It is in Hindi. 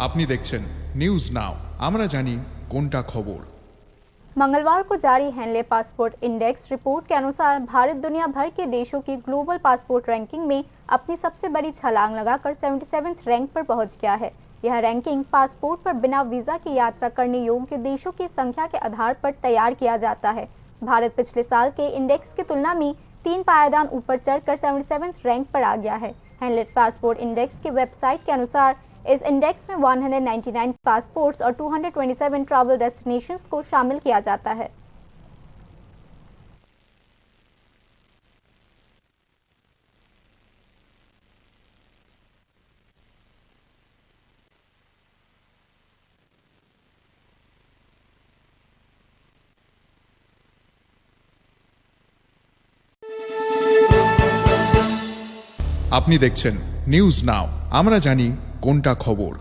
আপনি দেখছেন নিউজ নাও, আমরা জানি কোনটা খবর। मंगलवार को जारी हेनले पासपोर्ट इंडेक्स रिपोर्ट के अनुसार भारत दुनिया भर के देशों की ग्लोबल पासपोर्ट रैंकिंग में अपनी सबसे बड़ी छलांग लगाकर 77वें रैंक पर पहुंच गया है। यह रैंकिंग पासपोर्ट पर बिना वीजा की यात्रा करने योग्य देशों की संख्या के आधार पर तैयार किया जाता है। भारत पिछले साल के इंडेक्स की तुलना में 3 पायदान ऊपर चढ़कर 77वें रैंक पर आ गया है। हेनले पासपोर्ट इंडेक्स की वेबसाइट के अनुसार इस इंडेक्स में 199 पासपोर्ट्स और 227 ट्रैवल डेस्टिनेशंस को शामिल किया जाता है। আপনি দেখছেন নিউজ নাও, আমরা জানি কোনটা খবর।